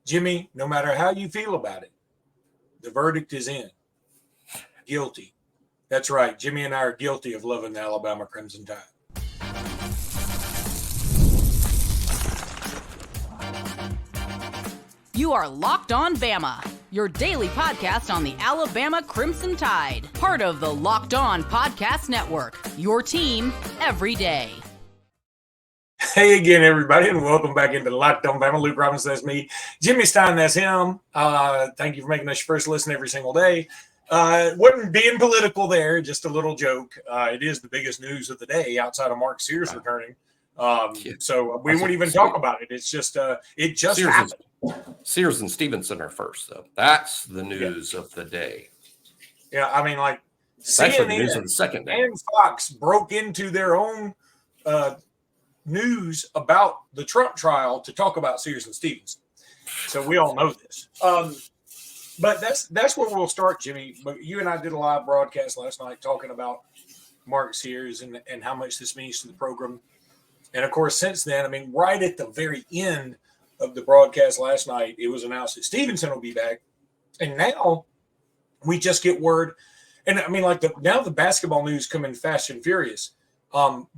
Jimmy, no matter how you feel about it, the verdict is in. Guilty. That's right. Jimmy and I are guilty of loving the Alabama Crimson Tide. You are Locked On Bama, your daily podcast on the Alabama Crimson Tide. Part of the Locked On Podcast Network, your team every day. Hey again, everybody, and welcome back into Locked On Bama. Luke Robinson, that's me. Jimmy Stein, that's him. Thank you for making us your first listen every single day. Wasn't being political there, just a little joke. It is the biggest news of the day outside of Mark Sears returning. So we won't even talk about it. It's just it just happened. Sears and Stevenson are first, though. That's the news of the day. Yeah, I mean, like CNN the news of the second day. And Fox broke into their own news about the Trump trial to talk about Sears and Stevenson. So we all know this. But that's where we'll start, Jimmy. But you and I did a live broadcast last night talking about Mark Sears and how much this means to the program. And, of course, since then, I mean, right at the very end of the broadcast last night, it was announced that Stevenson will be back. And now we just get word. And, I mean, like now the basketball news coming fast and furious.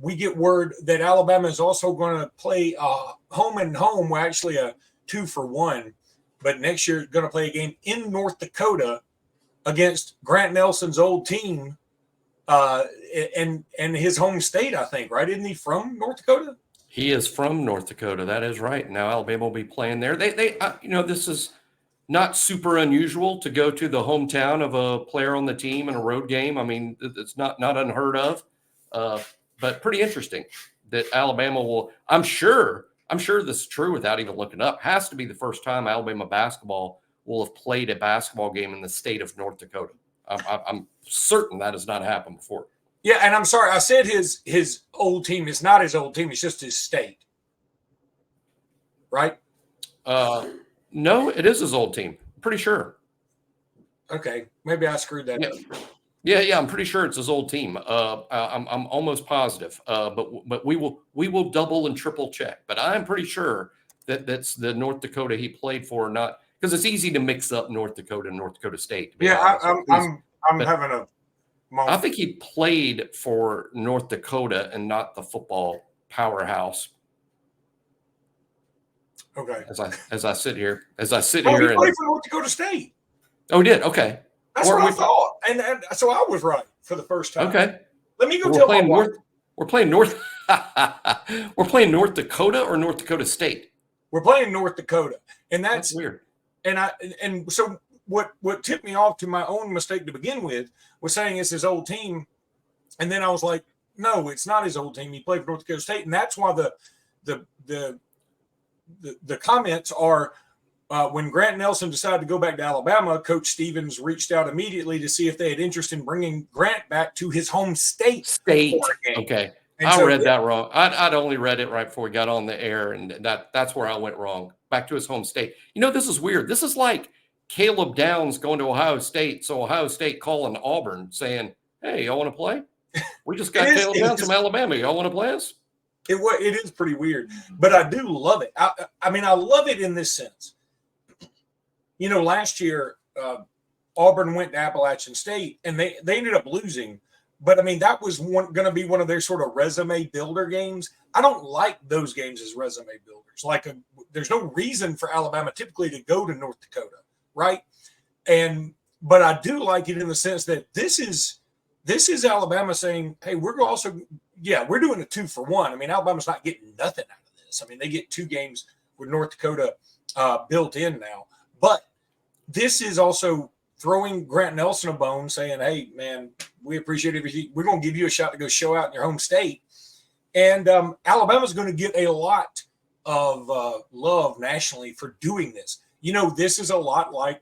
We get word that Alabama is also going to play home and home. Well, actually a 2-for-1. But next year going to play a game in North Dakota against Grant Nelson's old team and his home state, I think, right? Isn't he from North Dakota? He is from North Dakota. That is right. Now Alabama will be playing there. They this is not super unusual to go to the hometown of a player on the team in a road game. I mean, it's not unheard of, but pretty interesting that Alabama will. I'm sure this is true without even looking up. Has to be the first time Alabama basketball will have played a basketball game in the state of North Dakota. I'm certain that has not happened before. Yeah, and I'm sorry, I said his old team. It's not his old team. It's just his state, right? No, it is his old team. Pretty sure. Okay, maybe I screwed that up. Yeah, I'm pretty sure it's his old team. I'm almost positive. But we will double and triple check. But I'm pretty sure that that's the North Dakota he played for. Not because it's easy to mix up North Dakota and North Dakota State. Yeah, I'm having a moment. I think he played for North Dakota and not the football powerhouse. Okay. As I sit here, he played for North Dakota State. Oh, he did? Okay. That's what I thought. And so I was right for the first time. Okay. Let me go tell my wife. We're playing North We're playing North Dakota or North Dakota State? We're playing North Dakota. And that's weird. And so what tipped me off to my own mistake to begin with was saying it's his old team. And then I was like, no, it's not his old team. He played for North Dakota State. And that's why the comments are when Grant Nelson decided to go back to Alabama, Coach Stevens reached out immediately to see if they had interest in bringing Grant back to his home state. Okay. I read that wrong. I'd only read it right before we got on the air, and that's where I went wrong. Back to his home state. This is weird. This is like Caleb Downs going to Ohio State, so Ohio State calling Auburn saying, hey, y'all want to play? We just got Caleb Downs from Alabama. Y'all want to play us? It is pretty weird, but I do love it. I mean, I love it in this sense. Last year, Auburn went to Appalachian State, and they ended up losing. But, I mean, that was going to be one of their sort of resume builder games. I don't like those games as resume builders. There's no reason for Alabama typically to go to North Dakota, right? But I do like it in the sense that this is Alabama saying, hey, we're doing a 2-for-1. I mean, Alabama's not getting nothing out of this. I mean, they get 2 games with North Dakota built in now. But this is also throwing Grant Nelson a bone, saying, hey, man, we appreciate everything. We're going to give you a shot to go show out in your home state. And Alabama's going to get a lot of love nationally for doing this. This is a lot like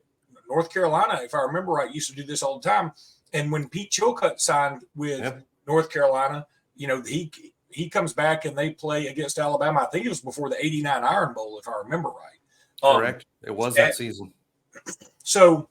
North Carolina, if I remember right, used to do this all the time. And when Pete Chilcutt signed with North Carolina, he comes back and they play against Alabama. I think it was before the 89 Iron Bowl, if I remember right. Correct. It was that season. So,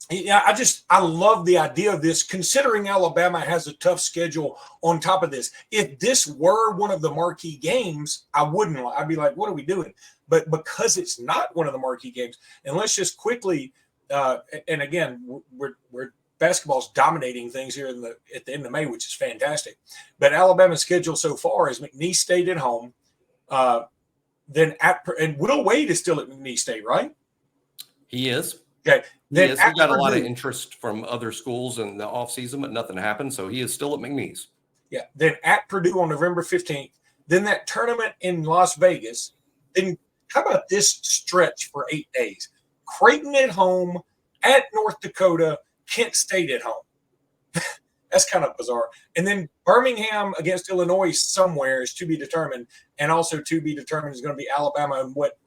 I love the idea of this, considering Alabama has a tough schedule on top of this. If this were one of the marquee games, I'd be like, what are we doing? But because it's not one of the marquee games, and let's just quickly, and again, we're basketball's dominating things here at the end of May, which is fantastic. But Alabama's schedule so far is McNeese State at home, then and Will Wade is still at McNeese State, right? He is. Okay. He got a lot of interest from other schools in the offseason, but nothing happened. So he is still at McNeese. Yeah. Then at Purdue on November 15th. Then that tournament in Las Vegas. Then how about this stretch for 8 days? Creighton at home, at North Dakota, Kent State at home. That's kind of bizarre. And then Birmingham against Illinois somewhere is to be determined. And also to be determined is going to be Alabama and what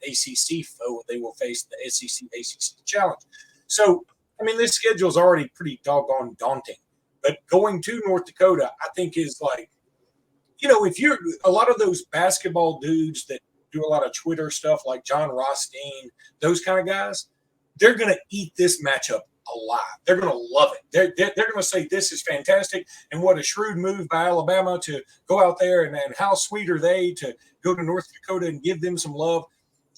ACC foe they will face, the SEC ACC challenge. So, I mean, this schedule is already pretty doggone daunting. But going to North Dakota, I think is like, if you're a lot of those basketball dudes that do a lot of Twitter stuff like John Rothstein, those kind of guys, they're going to eat this matchup alive. They're going to love it. They're going to say this is fantastic and what a shrewd move by Alabama to go out there and how sweet are they to go to North Dakota and give them some love.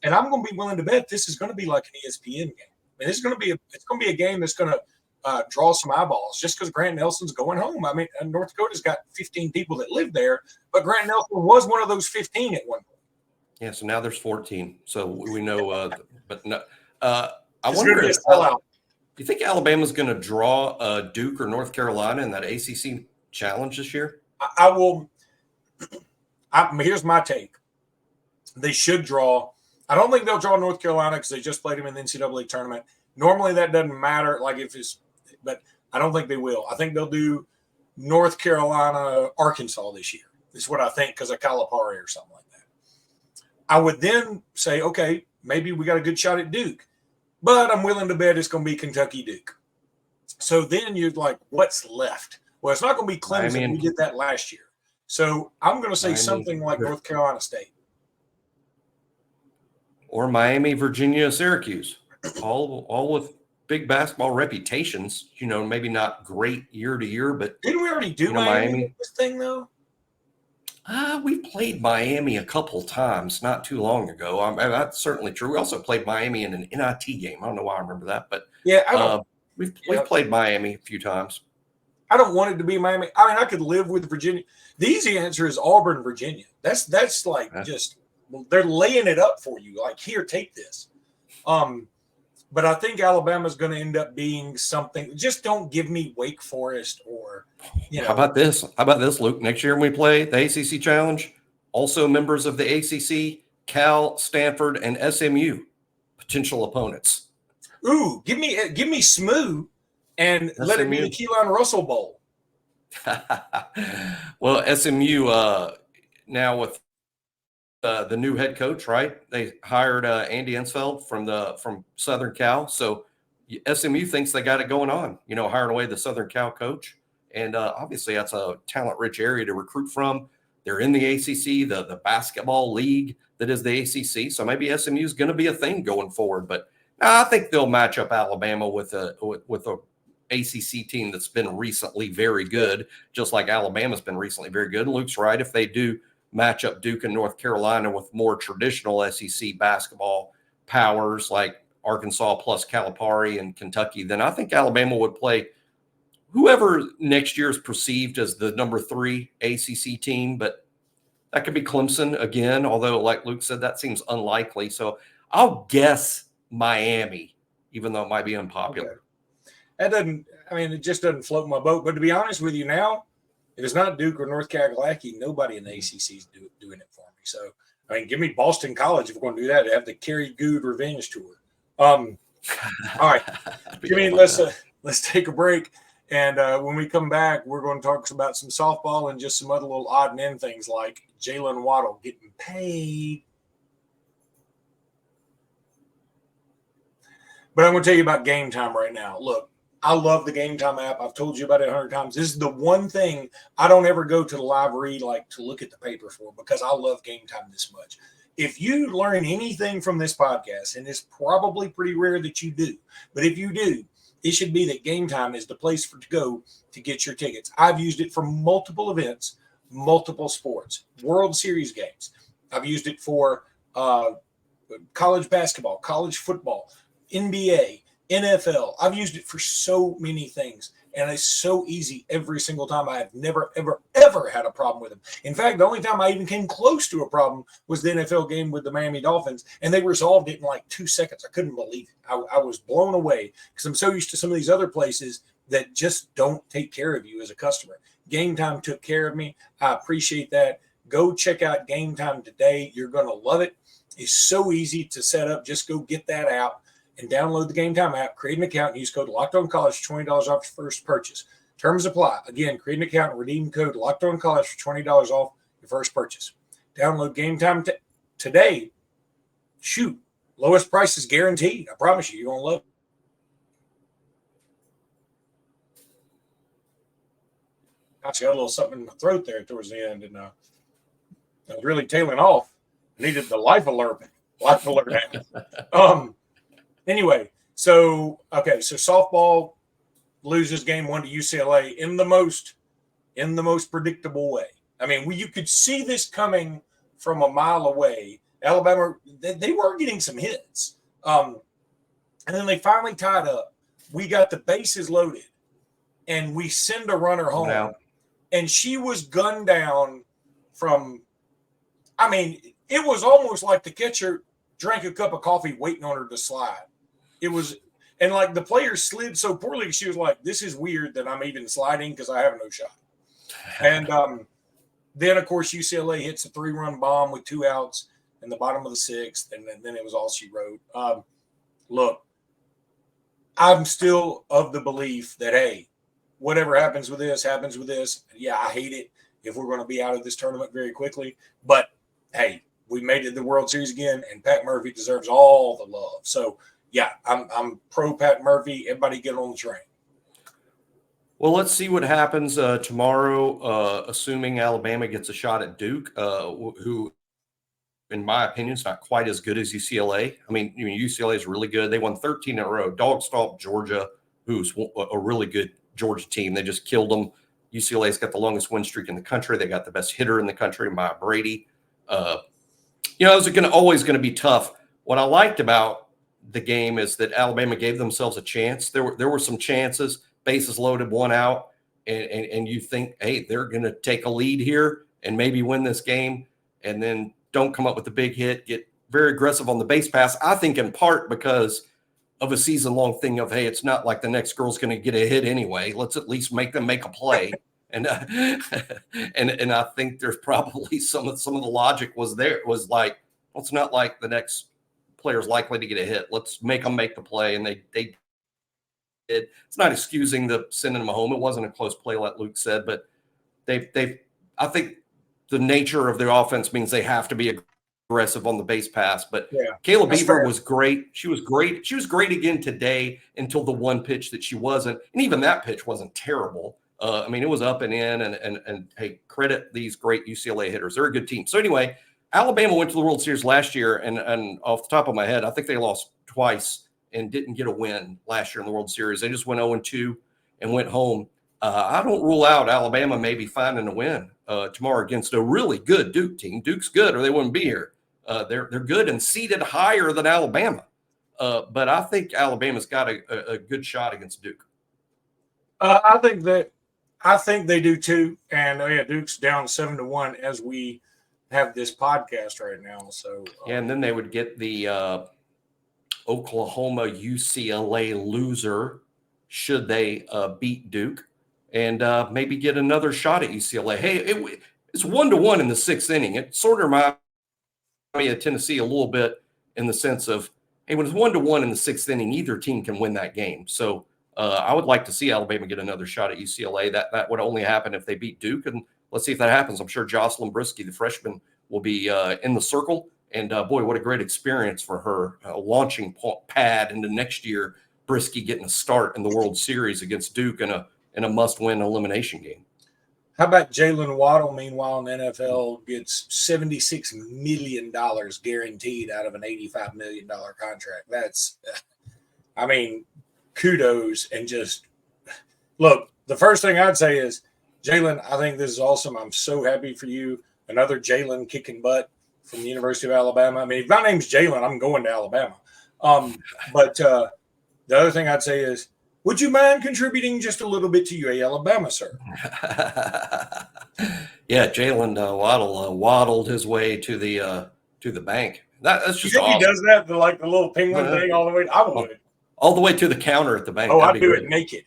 And I'm going to be willing to bet this is going to be like an ESPN game. I mean, it's going to be a game that's going to draw some eyeballs just because Grant Nelson's going home. I mean, North Dakota's got 15 people that live there, but Grant Nelson was one of those 15 at one point. Yeah, so now there's 14. So we know, but no. I It's wonder gonna be a if sellout. do you think Alabama's going to draw Duke or North Carolina in that ACC challenge this year? I will. Here's my take. They should draw. I don't think they'll draw North Carolina because they just played them in the NCAA tournament. Normally that doesn't matter, but I don't think they will. I think they'll do North Carolina, Arkansas this year. Is what I think because of Calipari or something like that. I would then say, okay, maybe we got a good shot at Duke. But I'm willing to bet it's going to be Kentucky Duke. So then you're like, what's left? Well, it's not going to be Clemson. We did that last year. So I'm going to say something like North Carolina State. Or Miami, Virginia, Syracuse. All with big basketball reputations. Maybe not great year to year, but didn't we already do Miami this thing though? We played Miami a couple times not too long ago. That's certainly true. We also played Miami in an NIT game. I don't know why I remember that, but yeah, we've played Miami a few times. I don't want it to be Miami. I mean, I could live with Virginia. The easy answer is Auburn, Virginia. That's like they're laying it up for you. Like, here, take this. But I think Alabama's going to end up being something. Just don't give me Wake Forest or, How about this? Luke? Next year when we play the ACC Challenge, also members of the ACC, Cal, Stanford, and SMU, potential opponents. Ooh, give me SMU and SMU. Let it be the Keelan Russell Bowl. Well, SMU now with the new head coach, right? They hired Andy Ensfeld from Southern Cal. So SMU thinks they got it going on, hiring away the Southern Cal coach. And obviously that's a talent-rich area to recruit from. They're in the ACC, the basketball league that is the ACC. So maybe SMU is going to be a thing going forward. But I think they'll match up Alabama with a ACC team that's been recently very good, just like Alabama's been recently very good. And Luke's right. If they do match up Duke and North Carolina with more traditional SEC basketball powers like Arkansas plus Calipari and Kentucky, then I think Alabama would play whoever next year is perceived as the number 3 ACC team, but that could be Clemson again, although like Luke said, that seems unlikely. So I'll guess Miami, even though it might be unpopular. Okay. It just doesn't float my boat. But to be honest with you now, if it's not Duke or North Carolina, nobody in the ACC is doing it for me. So, give me Boston College if we're going to do that. They have the Kerry Good revenge tour. All right. Let's take a break. And when we come back, we're going to talk about some softball and just some other little odd and end things like Jaylen Waddle getting paid. But I'm going to tell you about Gametime right now. Look, I love the Gametime app. I've told you about it 100 times. This is the one thing I don't ever go to the live read to look at the paper for because I love Gametime this much. If you learn anything from this podcast, and it's probably pretty rare that you do, but if you do, it should be that Gametime is the place to go to get your tickets. I've used it for multiple events, multiple sports, World Series games. I've used it for college basketball, college football, NBA, NFL. I've used it for so many things, and it's so easy every single time. I have never, ever, ever had a problem with them. In fact, the only time I even came close to a problem was the NFL game with the Miami Dolphins, and they resolved it in like 2 seconds. I couldn't believe it. I was blown away because I'm so used to some of these other places that just don't take care of you as a customer. Gametime took care of me. I appreciate that. Go check out Gametime today. You're going to love it. It's so easy to set up. Just go get that app and download the Gametime app, create an account, and use code LOCKEDONCollege for $20 off your first purchase. Terms apply. Again, create an account and redeem code LOCKEDONCollege for $20 off your first purchase. Download Gametime today. Shoot, lowest price is guaranteed. I promise you're going to love it. Gosh, I got a little something in my throat there towards the end, and I was really tailing off. I needed the life alert. Anyway, so softball loses game 1 to UCLA in the most predictable way. I mean, you could see this coming from a mile away. Alabama, they were getting some hits, and then they finally tied up. We got the bases loaded, and we send a runner home. Now, and she was gunned down from, I mean, it was almost like the catcher drank a cup of coffee waiting on her to slide. It was, and like the player slid so poorly, she was like, this is weird that I'm even sliding because I have no shot. And then, of course, UCLA hits a 3-run bomb with 2 outs in the bottom of the 6th, and then it was all she wrote. Look, I'm still of the belief that, hey, whatever happens with this, happens with this. Yeah, I hate it if we're going to be out of this tournament very quickly. But, hey, we made it to the World Series again, and Pat Murphy deserves all the love. So, yeah, I'm pro Pat Murphy. Everybody get on the train. well, let's see what happens tomorrow, assuming Alabama gets a shot at Duke, who, in my opinion, is not quite as good as UCLA. I mean, UCLA is really good. They won 13 in a row. Dog stomped Georgia, who's a really good Georgia team. They just killed them. UCLA's got the longest win streak in the country. They got the best hitter in the country, Maya Brady. It was always going to be tough. What I liked about the game is that Alabama gave themselves a chance. There were some chances, bases loaded, 1 out, and you think, hey, they're going to take a lead here and maybe win this game, and then don't come up with the big hit, get very aggressive on the base pass. I think in part because of a season-long thing of, hey, it's not like the next girl's going to get a hit anyway. Let's at least make them make a play. And and I think there's probably some of the logic was like, well, it's not like the next player's likely to get a hit. Let's make them make the play. And they did. It's not excusing the sending them home. It wasn't a close play, like Luke said, but I think the nature of their offense means they have to be aggressive on the base pass. But yeah, Kayla Beaver was great. She was great. She was great again today until the one pitch that she wasn't. And even that pitch wasn't terrible. I mean, it was up and in, and hey, credit these great UCLA hitters. They're a good team. So anyway, Alabama went to the World Series last year, and off the top of my head, I think they lost twice and didn't get a win last year in the World Series. They just went 0-2 and went home. I don't rule out Alabama maybe finding a win tomorrow against a really good Duke team. Duke's good, or they wouldn't be here. They're good and seated higher than Alabama. But I think Alabama's got a good shot against Duke. I think they do too. And yeah, Duke's down 7-1 as we have this podcast right now. So yeah, and then they would get the Oklahoma UCLA loser should they beat Duke, and maybe get another shot at UCLA. Hey, it's 1-1 in the 6th inning. It sort of reminds me of Tennessee a little bit in the sense of, hey, when it's 1-1 in the 6th inning, either team can win that game. So I would like to see Alabama get another shot at UCLA. That would only happen if they beat Duke, and let's see if that happens. I'm sure Jocelyn Brisky, the freshman, will be in the circle. And boy, what a great experience for her, launching pad into next year. Brisky getting a start in the World Series against Duke in a must-win elimination game. How about Jaylen Waddle? Meanwhile, in the NFL gets $76 million guaranteed out of an $85 million contract. That's, I mean, kudos. And just look, the first thing I'd say is, Jaylen, I think this is awesome. I'm so happy for you. Another Jaylen kicking butt from the University of Alabama. I mean, if my name's Jaylen, I'm going to Alabama. But the other thing I'd say is, would you mind contributing just a little bit to UA Alabama, sir? Yeah, Jaylen Waddle waddled his way to the bank. That's just awesome. He does that, the little penguin thing all the way. I would. All the way to the counter at the bank. Oh, I'd do it naked.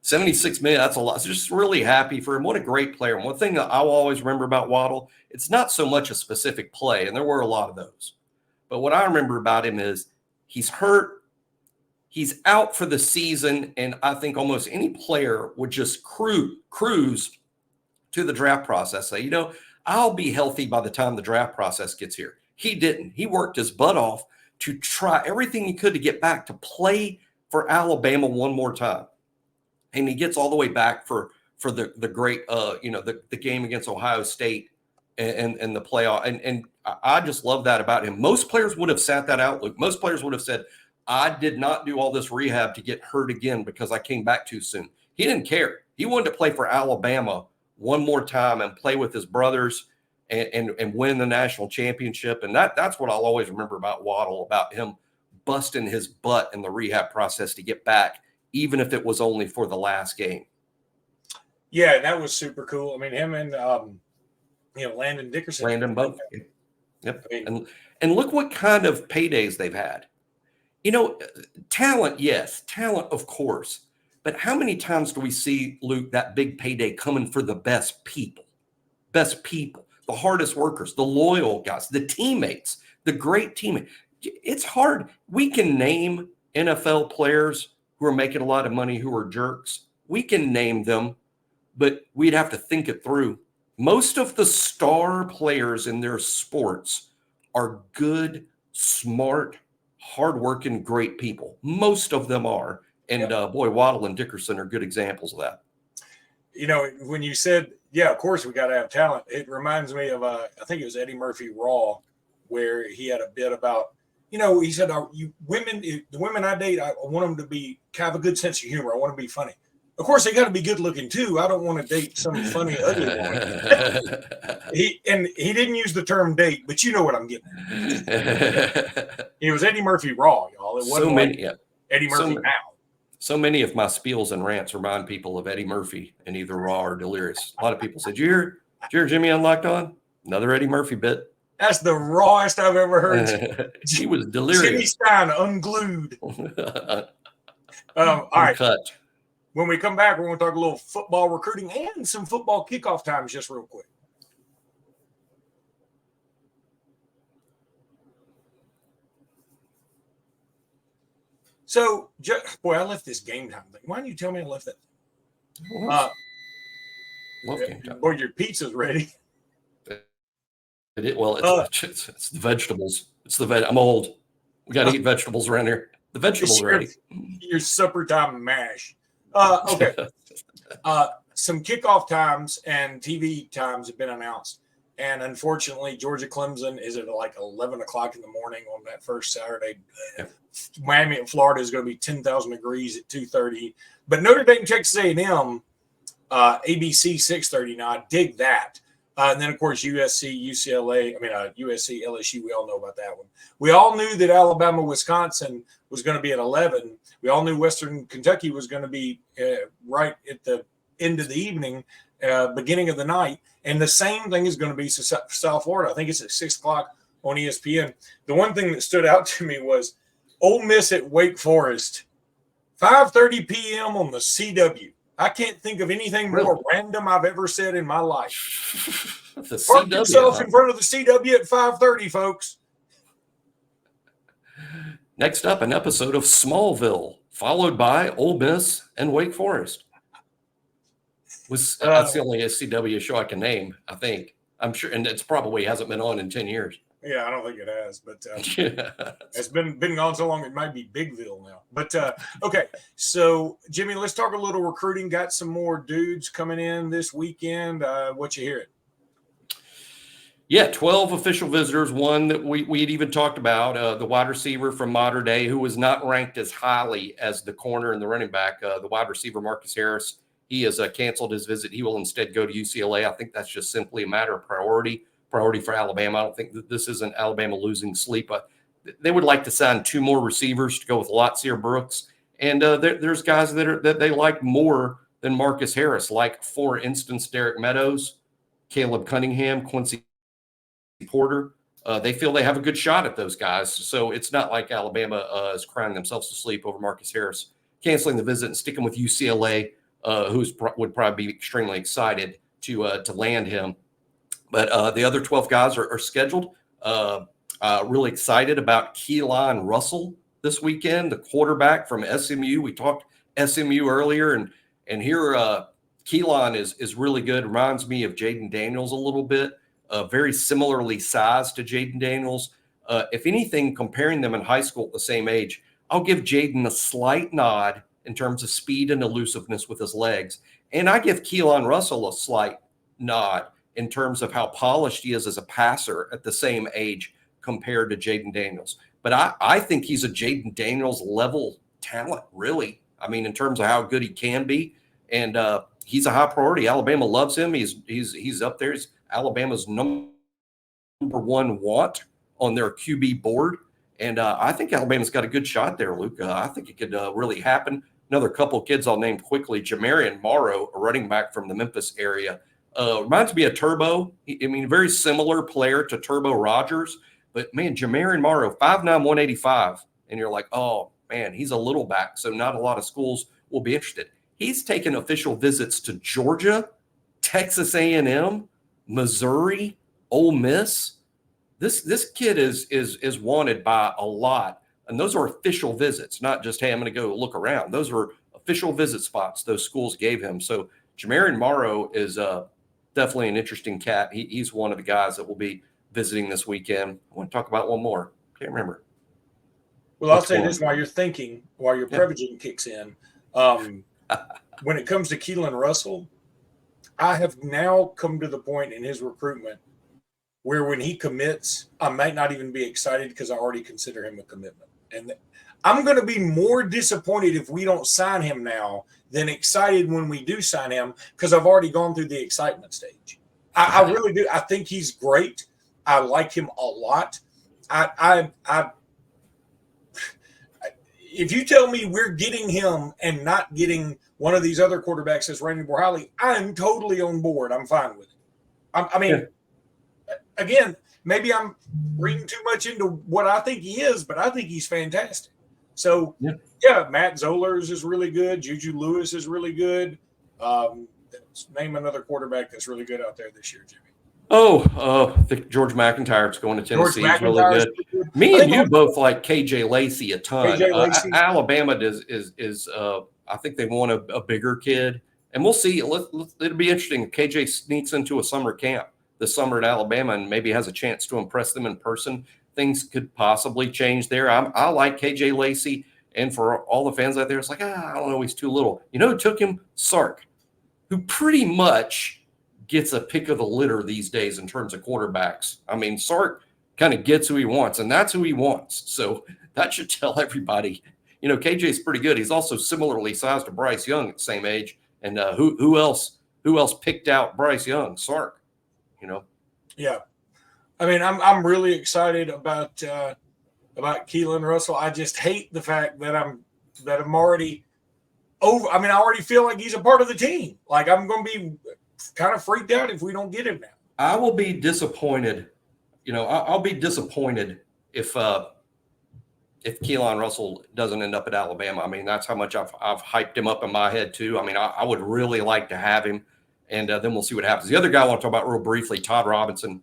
76 million, that's a lot. So just really happy for him. What a great player. And one thing that I will always remember about Waddle, it's not so much a specific play, and there were a lot of those. But what I remember about him is he's hurt, he's out for the season, and I think almost any player would just cruise to the draft process. Say, I'll be healthy by the time the draft process gets here. He didn't. He worked his butt off to try everything he could to get back to play for Alabama one more time. And he gets all the way back for the great, the game against Ohio State and the playoff. And I just love that about him. Most players would have sat that out, Luke. Most players would have said, I did not do all this rehab to get hurt again because I came back too soon. He didn't care. He wanted to play for Alabama one more time and play with his brothers and win the national championship. And that's what I'll always remember about Waddle, about him busting his butt in the rehab process to get back, even if it was only for the last game. Yeah, that was super cool. I mean, him and Landon Dickerson. Landon both. Yep. And look what kind of paydays they've had. Talent, yes. Talent, of course. But how many times do we see, Luke, that big payday coming for the best people? Best people, the hardest workers, the loyal guys, the teammates, the great teammates. It's hard. We can name NFL players who are making a lot of money, who are jerks. We can name them, but we'd have to think it through. Most of the star players in their sports are good, smart, hardworking, great people. Most of them are. And boy, Waddle and Dickerson are good examples of that. When you said, yeah, of course we got to have talent, it reminds me of, I think it was Eddie Murphy Raw, where he had a bit about, he said, the women I date, I want them to have a good sense of humor. I want to be funny. Of course, they got to be good looking too. I don't want to date some funny, ugly woman. He didn't use the term date, but you know what I'm getting at. It was Eddie Murphy Raw, y'all. It wasn't Eddie Murphy now. So many of my spiels and rants remind people of Eddie Murphy in either Raw or Delirious. A lot of people said, did you hear Jimmy Unlocked On? Another Eddie Murphy bit. That's the rawest I've ever heard. She was delirious. Jimmy Stein unglued. All right. Cut. When we come back, we're going to talk a little football recruiting and some football kickoff times just real quick. So, I left this game time thing. Why didn't you tell me I left that? Love game time. Boy, your pizza's ready. It's the vegetables. I'm old. We got to eat vegetables around here. The vegetables are ready. Your supper time mash. Okay. Some kickoff times and TV times have been announced. And unfortunately, Georgia Clemson is at 11 o'clock in the morning on that first Saturday. Yep. Miami and Florida is going to be 10,000 degrees at 2:30. But Notre Dame, Texas A&M, ABC 6:30. Now, I dig that. And then, of course, USC, LSU, we all know about that one. We all knew that Alabama, Wisconsin was going to be at 11. We all knew Western Kentucky was going to be right at the end of the evening, beginning of the night. And the same thing is going to be South Florida. I think it's at 6 o'clock on ESPN. The one thing that stood out to me was Ole Miss at Wake Forest, 5:30 p.m. on the CW. I can't think of anything more random I've ever said in my life. Park yourself in front of the CW at 5:30, folks. Next up, an episode of Smallville, followed by Ole Miss and Wake Forest. That's the only CW show I can name, I think. I'm sure, and it's probably hasn't been on in 10 years. Yeah, I don't think it has, but it's been gone so long it might be Bigville now. But okay, so Jimmy, let's talk a little recruiting. Got some more dudes coming in this weekend. What you hearing? Yeah, 12 official visitors. One that we'd even talked about, the wide receiver from Mater Dei, who was not ranked as highly as the corner and the running back. The wide receiver Marcus Harris, he has canceled his visit. He will instead go to UCLA. I think that's just simply a matter of priority priority for Alabama. I don't think that this isn't Alabama losing sleep. They would like to sign 2 more receivers to go with Latsier Brooks. And there's guys that they like more than Marcus Harris, like, for instance, Derek Meadows, Caleb Cunningham, Quincy Porter. They feel they have a good shot at those guys. So it's not like Alabama is crying themselves to sleep over Marcus Harris canceling the visit and sticking with UCLA, would probably be extremely excited to land him. But the other 12 guys are scheduled. Really excited about Keelan Russell this weekend, the quarterback from SMU. We talked SMU earlier, and here Keelan is really good. Reminds me of Jayden Daniels a little bit. Very similarly sized to Jayden Daniels. If anything, comparing them in high school at the same age, I'll give Jayden a slight nod in terms of speed and elusiveness with his legs. And I give Keelan Russell a slight nod in terms of how polished he is as a passer at the same age compared to Jayden Daniels. But I think he's a Jayden Daniels level talent, really. I mean, in terms of how good he can be. And he's a high priority. Alabama loves him. He's up there. He's Alabama's number one want on their QB board. And I think Alabama's got a good shot there, Luke. I think it could really happen. Another couple of kids I'll name quickly. Jamarian Morrow, a running back from the Memphis area. Reminds me of Turbo. Very similar player to Turbo Rogers. But, man, Jamarian Morrow, 5'9", 185. And you're like, oh, man, he's a little back, so not a lot of schools will be interested. He's taken official visits to Georgia, Texas A&M, Missouri, Ole Miss. This kid is wanted by a lot. And those are official visits, not just, hey, I'm going to go look around. Those were official visit spots those schools gave him. So Jamarian Morrow is definitely an interesting cat. He's one of the guys that will be visiting this weekend. I want to talk about one more. Can't remember. Well, I'll say this while you're thinking, while your prevision kicks in. When it comes to Keelan Russell, I have now come to the point in his recruitment where when he commits, I might not even be excited because I already consider him a commitment. And I'm going to be more disappointed if we don't sign him now than excited when we do sign him because I've already gone through the excitement stage. I really do. I think he's great. I like him a lot. If you tell me we're getting him and not getting one of these other quarterbacks as Randy Borhally, I'm totally on board. I'm fine with it. Again, maybe I'm reading too much into what I think he is, but I think he's fantastic. So, Matt Zollers is really good. Juju Lewis is really good. Name another quarterback that's really good out there this year, Jimmy. I think George McIntyre's going to Tennessee. He's really good. Me and you both like KJ Lacey a ton. Alabama is I think they want a bigger kid, and we'll see. It'll be interesting if KJ sneaks into a summer camp this summer at Alabama and maybe has a chance to impress them in person. Things could possibly change there. I like KJ Lacey, and for all the fans out there, it's like, I don't know, he's too little. You know who took him? Sark, who pretty much gets a pick of the litter these days in terms of quarterbacks. I mean, Sark kind of gets who he wants, and that's who he wants. So that should tell everybody, KJ's pretty good. He's also similarly sized to Bryce Young at the same age. And who else picked out Bryce Young? Sark, Yeah. I mean, I'm really excited about Keelan Russell. I just hate the fact that I'm already over. I mean, I already feel like he's a part of the team. Like, I'm going to be kind of freaked out if we don't get him now. I will be disappointed. I'll be disappointed if Keelan Russell doesn't end up at Alabama. I mean, that's how much I've hyped him up in my head too. I mean, I would really like to have him, and then we'll see what happens. The other guy I want to talk about real briefly, Todd Robinson.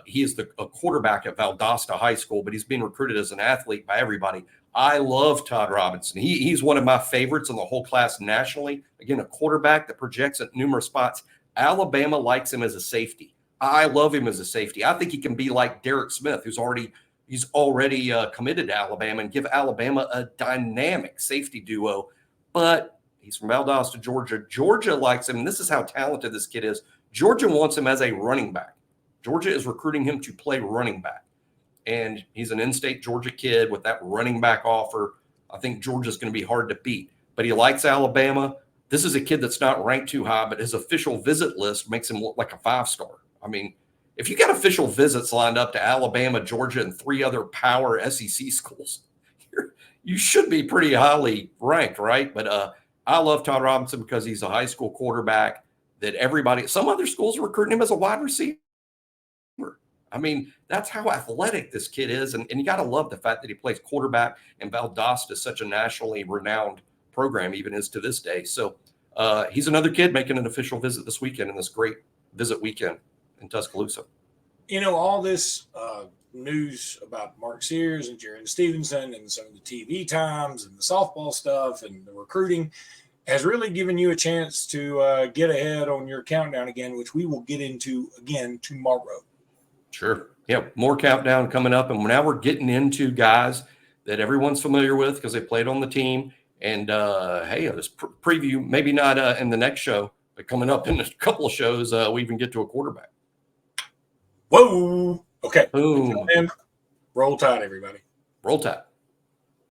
He is a quarterback at Valdosta High School, but he's being recruited as an athlete by everybody. I love Todd Robinson. He's one of my favorites in the whole class nationally. Again, a quarterback that projects at numerous spots. Alabama likes him as a safety. I love him as a safety. I think he can be like Derek Smith, he's already committed to Alabama, and give Alabama a dynamic safety duo. But he's from Valdosta, Georgia. Georgia likes him, and this is how talented this kid is. Georgia wants him as a running back. Georgia is recruiting him to play running back. And he's an in-state Georgia kid with that running back offer. I think Georgia's going to be hard to beat. But he likes Alabama. This is a kid that's not ranked too high, but his official visit list makes him look like a 5-star. I mean, if you got official visits lined up to Alabama, Georgia, and 3 other power SEC schools, you should be pretty highly ranked, right? But I love Todd Robinson because he's a high school quarterback that some other schools are recruiting him as a wide receiver. I mean, that's how athletic this kid is. And you got to love the fact that he plays quarterback, and Valdosta is such a nationally renowned program, even is to this day. So he's another kid making an official visit this weekend in this great visit weekend in Tuscaloosa. All this news about Mark Sears and Jarin Stevenson and some of the TV times and the softball stuff and the recruiting has really given you a chance to get ahead on your countdown again, which we will get into again tomorrow. Sure. Yeah, more countdown coming up. And now we're getting into guys that everyone's familiar with because they played on the team. And, hey, this preview, maybe not in the next show, but coming up in a couple of shows, we even get to a quarterback. Whoa. Okay. Boom. Roll Tide, everybody. Roll Tide.